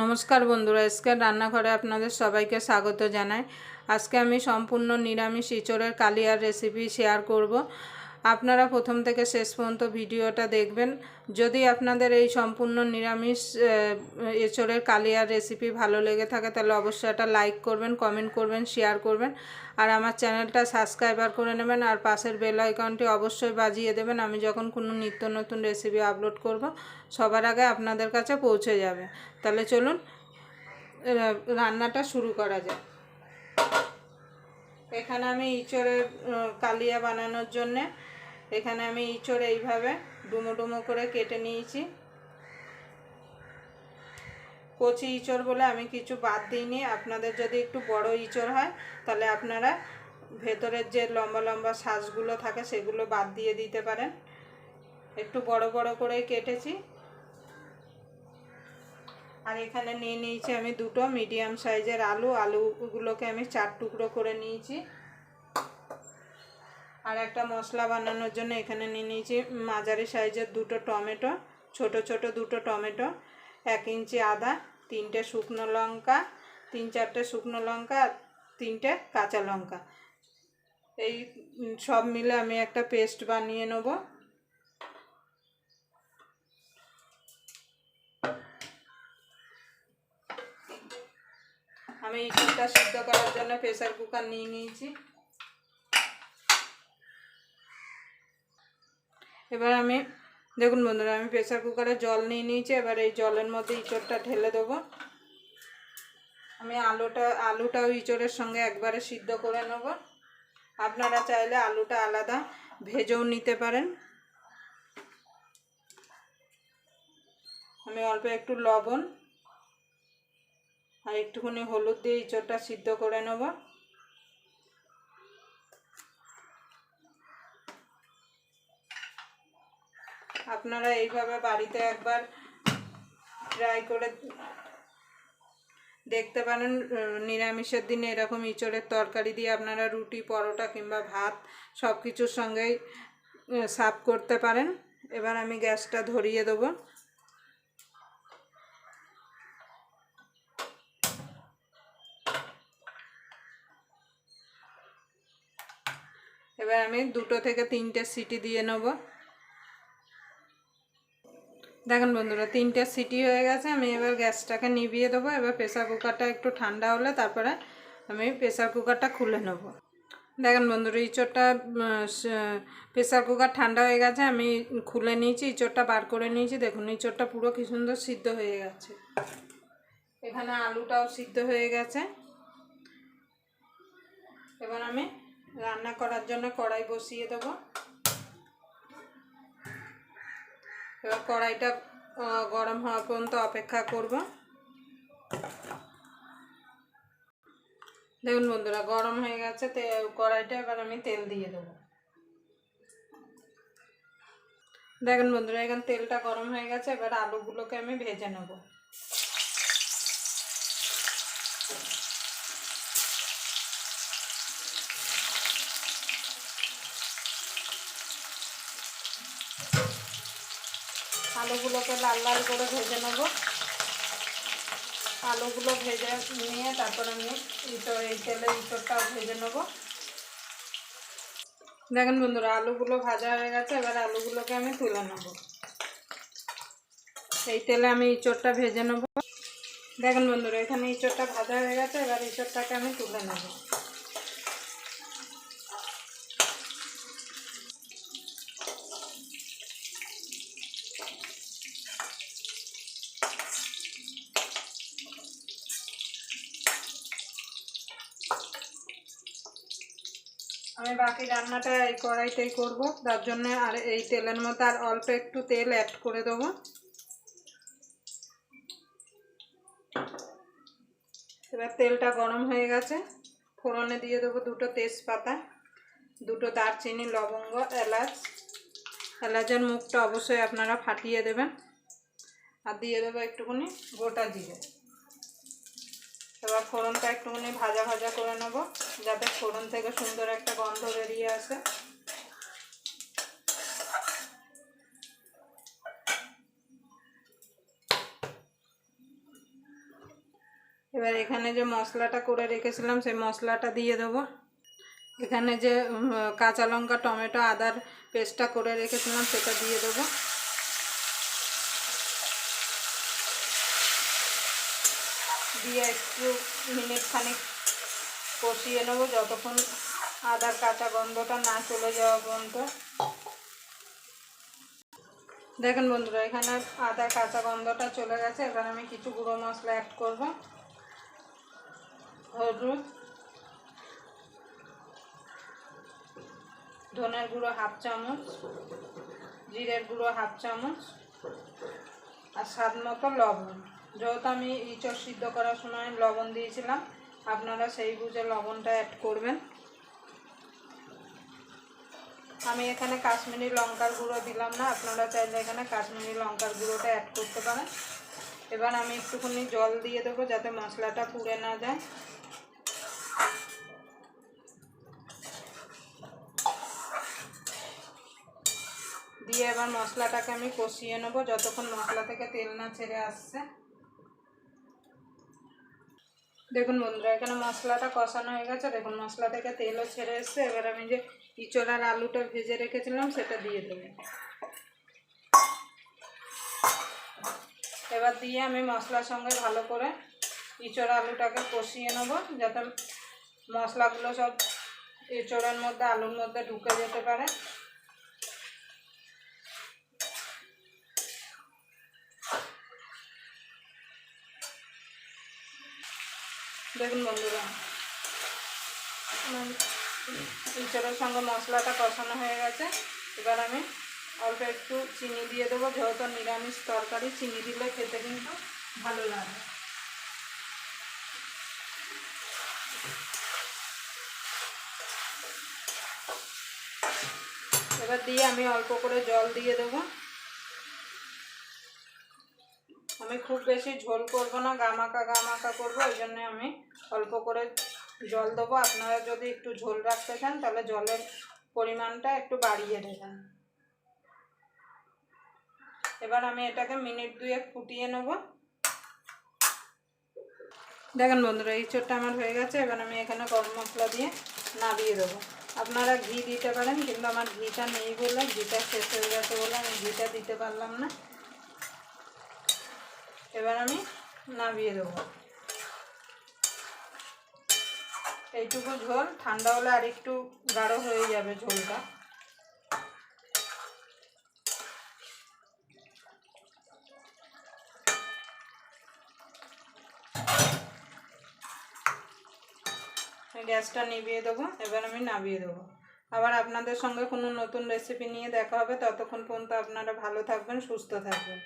নমস্কার বন্ধুরা, এসকে রান্নাঘরে আপনাদের সবাইকে স্বাগত জানাই। আজকে আমি সম্পূর্ণ নিরামিষ এঁচোড়ের কালিয়ার রেসিপি শেয়ার করব। আপনারা প্রথম থেকে শেষ পর্যন্ত ভিডিওটা দেখবেন। যদি আপনাদের এই সম্পূর্ণ নিরামিষ এঁচোড়ের কালিয়ার রেসিপি ভালো লেগে থাকে তাহলে অবশ্যই একটা লাইক করবেন, কমেন্ট করবেন, শেয়ার করবেন, আর আমার চ্যানেলটা সাবস্ক্রাইবার করে নেবেন, আর পাশের বেল আইকনটি অবশ্যই বাজিয়ে দেবেন। আমি যখন কোনো নিত্য নতুন রেসিপি আপলোড করব সবার আগে আপনাদের কাছে পৌঁছে যাবে। তাহলে চলুন রান্নাটা শুরু করা যায়। এখানে আমি ইঁচড়ের কালিয়া বানানোর জন্যে এখানে আমি ইঁচড় এইভাবে ডুমো ডুমো করে কেটে নিয়েছি। কচি ইঁচড় বলে আমি কিছু বাদ দিইনি। আপনাদের যদি একটু বড় ইঁচড় হয় তাহলে আপনারা ভেতরের যে লম্বা লম্বা শাঁসগুলো থাকে সেগুলো বাদ দিয়ে দিতে পারেন। একটু বড় বড় করে কেটেছি। আর এখানে নিয়ে নিয়েছি আমি দুটো মিডিয়াম সাইজের আলুগুলোকে আমি 4 টুকরো করে নিয়েছি। আর একটা মশলা বানানোর জন্য এখানে নিয়ে নিয়েছি মাঝারি সাইজের দুটো টমেটো, ছোট ছোট দুটো টমেটো, 1 ইঞ্চি আদা, 3টে শুকনো লঙ্কা, 3-4টে শুকনো লঙ্কা, আর 3টে কাঁচা লঙ্কা। এই সব মিলে আমি একটা পেস্ট বানিয়ে নেব। আমি ইঁচড়টা সিদ্ধ করার জন্য প্রেসার কুকার নিয়ে নিয়েছি। এবার আমি দেখুন বন্ধুরা, আমি প্রেসার কুকারে জল নিয়ে নিয়েছি। এবার এই জলের মধ্যে ইঁচড়টা ঢেলে দেবো। আমি আলুটাও ইঁচড়ের সঙ্গে একবারে সিদ্ধ করে নেব। আপনারা চাইলে আলুটা আলাদা ভেজেও নিতে পারেন। আমি অল্প একটু লবণ আর একটুখানি হলুদ দিয়ে ইঁচড়টা সিদ্ধ করে নেব। আপনারা এইভাবে বাড়িতে একবার ট্রাই করে দেখতে পারেন। নিরামিষের দিনে এরকম ইঁচড়ের তরকারি দিয়ে আপনারা রুটি, পরোটা কিংবা ভাত সব কিছুর সঙ্গেই সার্ভ করতে পারেন। এবার আমি গ্যাসটা ধরিয়ে দেবো। এবার আমি 2 থেকে 3টে সিটি দিয়ে নেব। দেখুন বন্ধুরা, 3টে সিটি হয়ে গেছে। আমি এবার গ্যাসটাকে নিভিয়ে দেবো। এবার প্রেসার কুকারটা একটু ঠান্ডা হলে তারপরে আমি প্রেসার কুকারটা খুলে নেব। দেখুন বন্ধুরা, ইঁচড়টা প্রেসার কুকার ঠান্ডা হয়ে গেছে। আমি খুলে নিয়েছি, ইঁচড়টা বার করে নিয়েছি। দেখুন ইঁচড়টা পুরো কি সুন্দর সিদ্ধ হয়ে গেছে। এখানে আলুটাও সিদ্ধ হয়ে গেছে। এবার আমি রান্না করার জন্য কড়াই বসিয়ে দেবো। এবার কড়াইটা গরম হওয়া পর্যন্ত অপেক্ষা করব। দেখুন বন্ধুরা, গরম হয়ে গেছে কড়াইটা। এবার আমি তেল দিয়ে দেবো। দেখুন বন্ধুরা, এখানে তেলটা গরম হয়ে গেছে। এবার আলুগুলোকে আমি ভেজে নেব। আলুগুলোকে লাল লাল করে ভেজে নেব। আলুগুলো ভেজে নিয়ে তারপর আমি এই তেলে ইঁচড়টাও ভেজে নেব। দেখুন বন্ধুরা, আলুগুলো ভাজা হয়ে গেছে। এবার আলুগুলোকে আমি তুলে নেব। এই তেলে আমি ইঁচড়টা ভেজে নেব। দেখুন বন্ধুরা, এখানে ইঁচড়টা ভাজা হয়ে গেছে। এবার ইঁচড়টাকে আমি তুলে নেব। আমি বাকি রান্নাটা এই কড়াইতেই করব, তার জন্য আর এই তেলের মধ্যে আর অল্প একটু তেল অ্যাড করে দেবো। এবার তেলটা গরম হয়ে গেছে। ফোড়নে দিয়ে দেবো 2টো তেজপাতা, 2টো দারচিনি, লবঙ্গ, এলাচের মুখটা অবশ্যই আপনারা ফাটিয়ে দেবেন। আর দিয়ে দেবো একটুখানি গোটা জিরে। এবার ফোড়নটা একটুখানি ভাজা ভাজা করে নেব, যাতে ফোড়ন থেকে সুন্দর একটা গন্ধ বেরিয়ে আসে। এবার এখানে যে মশলাটা করে রেখেছিলাম সেই মশলাটা দিয়ে দেবো। এখানে যে কাঁচা লঙ্কা, টমেটো, আদার পেস্টটা করে রেখেছিলাম সেটা দিয়ে দেবো। দিয়ে একটু মিনিট খানিক কষিয়ে নেবো যতক্ষণ আদার কাঁচা গন্ধটা না চলে যাওয়া পর্যন্ত। দেখেন বন্ধুরা, এখানে আদার কাঁচা গন্ধটা চলে গেছে। এবার আমি কিছু গুঁড়ো মশলা অ্যাড করব। হলুদ, ধনের গুঁড়ো 1/2 চামচ, জিরের গুঁড়ো 1/2 চামচ আর স্বাদ মতো লবণ। যেহেতু আমি ইঁচড় সিদ্ধ করার সময় লবণ দিয়েছিলাম, আপনারা সেই বুঝে লবণটা অ্যাড করবেন। আমি এখানে কাশ্মীরি লঙ্কার গুঁড়ো দিলাম না, আপনারা চাইলে এখানে কাশ্মীরি লঙ্কার গুঁড়োটা অ্যাড করতে পারেন। এবার আমি একটুখানি জল দিয়ে দেবো যাতে মশলাটা পুড়ে না যায়। দিয়ে এবার মশলাটাকে আমি কষিয়ে নেবো যতক্ষণ মশলা থেকে তেল না ছেড়ে আসছে। দেখুন বন্ধুরা, এখানে মশলাটা কষানো হয়ে গেছে। দেখুন মশলা থেকে তেলও ছেড়ে এসছে। এবার আমি যে ইঁচড় আর আলুটা ভেজে রেখেছিলাম সেটা দিয়ে দেবো। এবার দিয়ে আমি মশলার সঙ্গে ভালো করে ইঁচড় আলুটাকে কষিয়ে নেব যাতে মশলাগুলো সব ইঁচড়ের মধ্যে, আলুর মধ্যে ঢুকে যেতে পারে। দেখুন বন্ধুরা, ইঁচড়ের সঙ্গে মশলাটা কষানো হয়ে গেছে। এবার আমি অল্প একটু চিনি দিয়ে দেবো। যেহেতু নিরামিষ তরকারি, চিনি দিলে খেতে কিন্তু ভালো লাগে। এবার দিয়ে আমি অল্প করে জল দিয়ে দেবো। আমি খুব বেশি ঝোল করব না, গামাকা করবো, ওই জন্য আমি অল্প করে জল দেবো। আপনারা যদি একটু ঝোল রাখতে চান তাহলে জলের পরিমাণটা একটু বাড়িয়ে দেবেন। এবার আমি এটাকে মিনিট 2 ফুটিয়ে নেব। দেখেন বন্ধুরা, ইঁচড়টা আমার হয়ে গেছে। এবার আমি এখানে গরম মশলা দিয়ে নামিয়ে দেবো। আপনারা ঘি দিতে পারেন, কিন্তু আমার ঘিটা নেই বলে, ঘিটা শেষ হয়ে গেছে বলে আমি ঘিটা দিতে পারলাম না। এবার আমি নামিয়ে দেবো। এইটুকু ঝোল, ঠান্ডা হলে আর একটু গাঢ় হয়ে যাবে ঝোলটা। গ্যাসটা নিভিয়ে দেবো। এবার আমি নামিয়ে দেবো। আবার আপনাদের সঙ্গে কোনো নতুন রেসিপি নিয়ে দেখা হবে। ততক্ষণ পর্যন্ত আপনারা ভালো থাকবেন, সুস্থ থাকবেন।